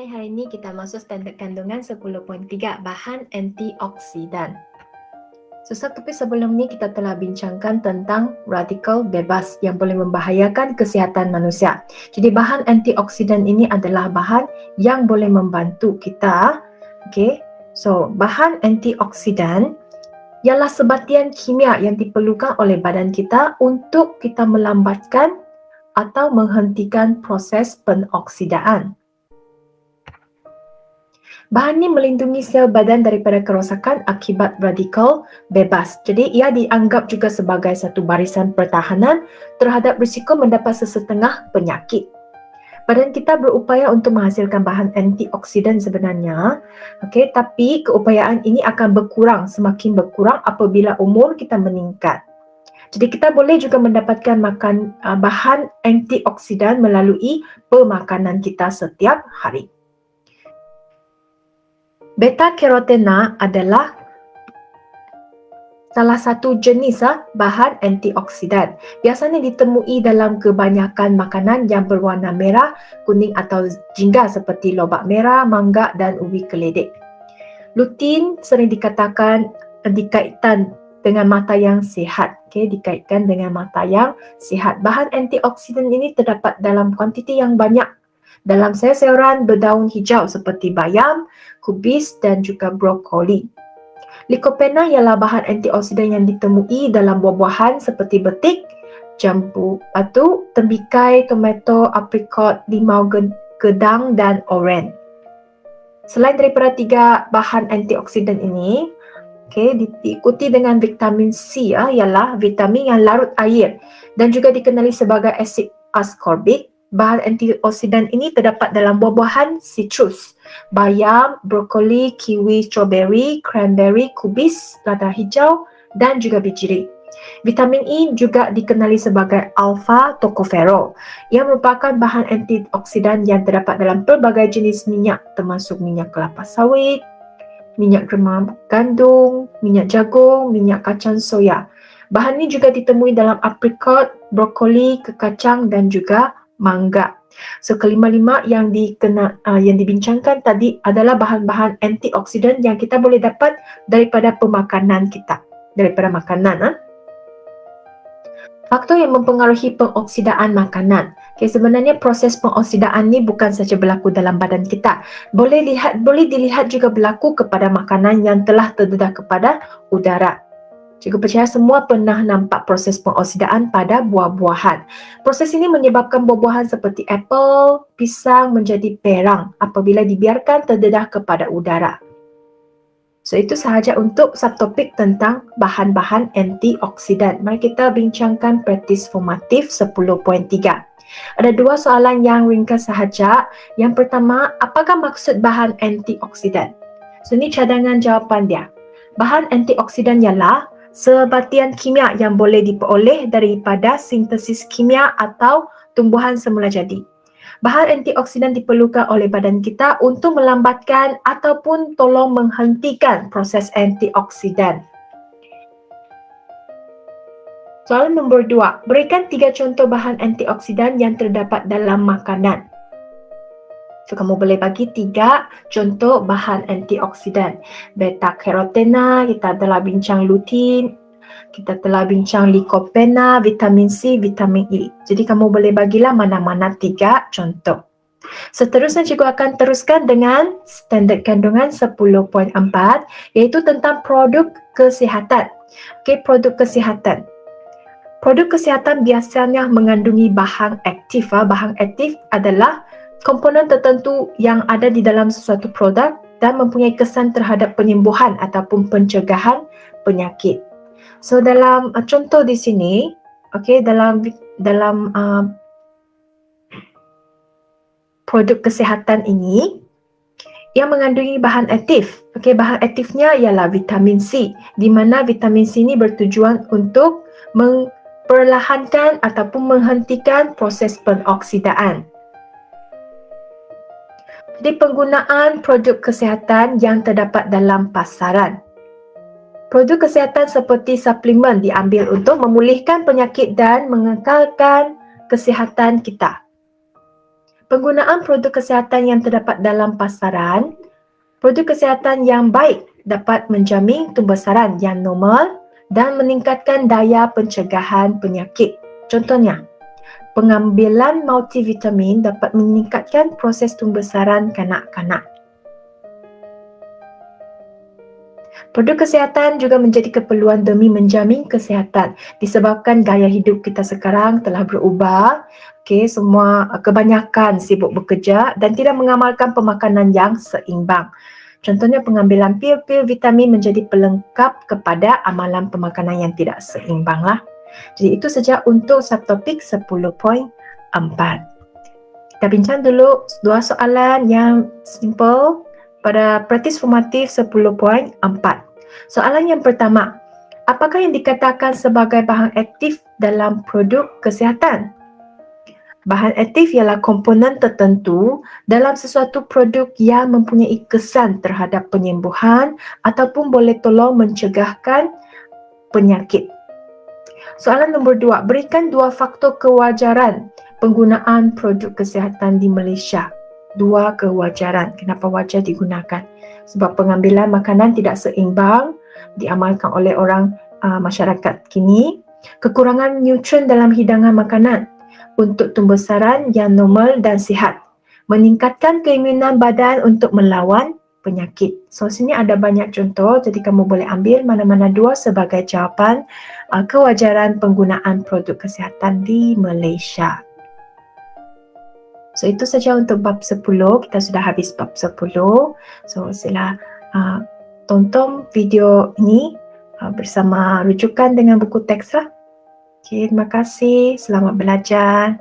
Hai, hari ini kita masuk standard kandungan 10.3 bahan antioksidan. Tapi sebelum ni kita telah bincangkan tentang radikal bebas yang boleh membahayakan kesihatan manusia. Jadi bahan antioksidan ini adalah bahan yang boleh membantu kita. Bahan antioksidan ialah sebatian kimia yang diperlukan oleh badan kita untuk kita melambatkan atau menghentikan proses penoksidaan. Bahan ini melindungi sel badan daripada kerosakan akibat radikal bebas. Jadi ia dianggap juga sebagai satu barisan pertahanan terhadap risiko mendapat sesetengah penyakit. Badan kita berupaya untuk menghasilkan bahan antioksidan sebenarnya, tapi keupayaan ini akan berkurang semakin berkurang apabila umur kita meningkat. Jadi kita boleh juga mendapatkan bahan antioksidan melalui pemakanan kita setiap hari. Beta-carotene adalah salah satu jenis bahan antioksidan. Biasanya ditemui dalam kebanyakan makanan yang berwarna merah, kuning atau jingga seperti lobak merah, mangga dan ubi keledek. Lutein sering dikaitkan dengan mata yang sihat. Dikaitkan dengan mata yang sihat. Bahan antioksidan ini terdapat dalam kuantiti yang banyak dalam sayur-sayuran berdaun hijau seperti bayam, kubis dan juga brokoli. Lycopene ialah bahan antioksidan yang ditemui dalam buah-buahan seperti betik, jambu batu, tembikai, tomato, aprikot, limau gedang dan oren. Selain daripada 3 bahan antioksidan ini, diikuti dengan vitamin C ialah vitamin yang larut air dan juga dikenali sebagai asid ascorbic. Bahan antioksidan ini terdapat dalam buah-buahan sitrus, bayam, brokoli, kiwi, strawberry, cranberry, kubis, lada hijau dan juga biji. Vitamin E juga dikenali sebagai alpha tocopherol. Ia merupakan bahan antioksidan yang terdapat dalam pelbagai jenis minyak termasuk minyak kelapa sawit, minyak germa gandum, minyak jagung, minyak kacang soya. Bahan ini juga ditemui dalam aprikot, brokoli, kekacang dan juga mangga. Kelima-lima yang dibincangkan tadi adalah bahan-bahan antioksidan yang kita boleh dapat daripada pemakanan kita, daripada makanan. Faktor yang mempengaruhi pengoksidaan makanan. Sebenarnya proses pengoksidaan ni bukan saja berlaku dalam badan kita. Boleh dilihat juga berlaku kepada makanan yang telah terdedah kepada udara. Cikgu percaya semua pernah nampak proses pengoksidaan pada buah-buahan. Proses ini menyebabkan buah-buahan seperti apel, pisang menjadi perang apabila dibiarkan terdedah kepada udara. Itu sahaja untuk subtopik tentang bahan-bahan antioksidan. Mari kita bincangkan praktis formatif 10.3. Ada 2 soalan yang ringkas sahaja. Yang pertama, apakah maksud bahan antioksidan? Ini cadangan jawapan dia. Bahan antioksidan ialah sebatian kimia yang boleh diperoleh daripada sintesis kimia atau tumbuhan semula jadi. Bahan antioksidan diperlukan oleh badan kita untuk melambatkan ataupun tolong menghentikan proses antioksidan. Soalan nombor 2. Berikan 3 contoh bahan antioksidan yang terdapat dalam makanan. Kamu boleh bagi 3 contoh bahan antioksidan. Beta-carotene, kita telah bincang lutein, kita telah bincang lycopene, vitamin C, vitamin E. Jadi kamu boleh bagilah mana-mana 3 contoh. Seterusnya cikgu akan teruskan dengan standard kandungan 10.4 iaitu tentang produk kesihatan. Produk kesihatan. Produk kesihatan biasanya mengandungi bahan aktif. Bahan aktif adalah komponen tertentu yang ada di dalam sesuatu produk dan mempunyai kesan terhadap penyembuhan ataupun pencegahan penyakit. Dalam contoh di sini, dalam produk kesihatan ini, ia mengandungi bahan aktif. Bahan aktifnya ialah vitamin C, di mana vitamin C ini bertujuan untuk memperlahankan ataupun menghentikan proses penoksidaan. Jadi penggunaan produk kesihatan yang terdapat dalam pasaran. Produk kesihatan seperti suplemen diambil untuk memulihkan penyakit dan mengekalkan kesihatan kita. Penggunaan produk kesihatan yang terdapat dalam pasaran. Produk kesihatan yang baik dapat menjamin tumbesaran yang normal dan meningkatkan daya pencegahan penyakit. Contohnya, pengambilan multivitamin dapat meningkatkan proses tumbesaran kanak-kanak. Produk kesihatan juga menjadi keperluan demi menjamin kesihatan disebabkan gaya hidup kita sekarang telah berubah. Semua kebanyakan sibuk bekerja dan tidak mengamalkan pemakanan yang seimbang. Contohnya pengambilan pil-pil vitamin menjadi pelengkap kepada amalan pemakanan yang tidak seimbang lah. Jadi itu saja untuk subtopik 10.4. Kita bincang dulu dua soalan yang simple pada praktis formatif 10.4. Soalan yang pertama, apakah yang dikatakan sebagai bahan aktif dalam produk kesihatan? Bahan aktif ialah komponen tertentu dalam sesuatu produk yang mempunyai kesan terhadap penyembuhan ataupun boleh tolong mencegahkan penyakit. Soalan nombor 2, berikan 2 faktor kewajaran penggunaan produk kesihatan di Malaysia. 2 kewajaran. Kenapa wajar digunakan? Sebab pengambilan makanan tidak seimbang diamalkan oleh orang masyarakat kini. Kekurangan nutrien dalam hidangan makanan untuk tumbesaran yang normal dan sihat. Meningkatkan keimunan badan untuk melawan penyakit. So, sini ada banyak contoh, jadi kamu boleh ambil mana-mana 2 sebagai jawapan kewajaran penggunaan produk kesihatan di Malaysia. So, itu saja untuk bab 10. Kita sudah habis bab 10. So, sila tonton video ini bersama rujukan dengan buku teks lah. Terima kasih. Selamat belajar.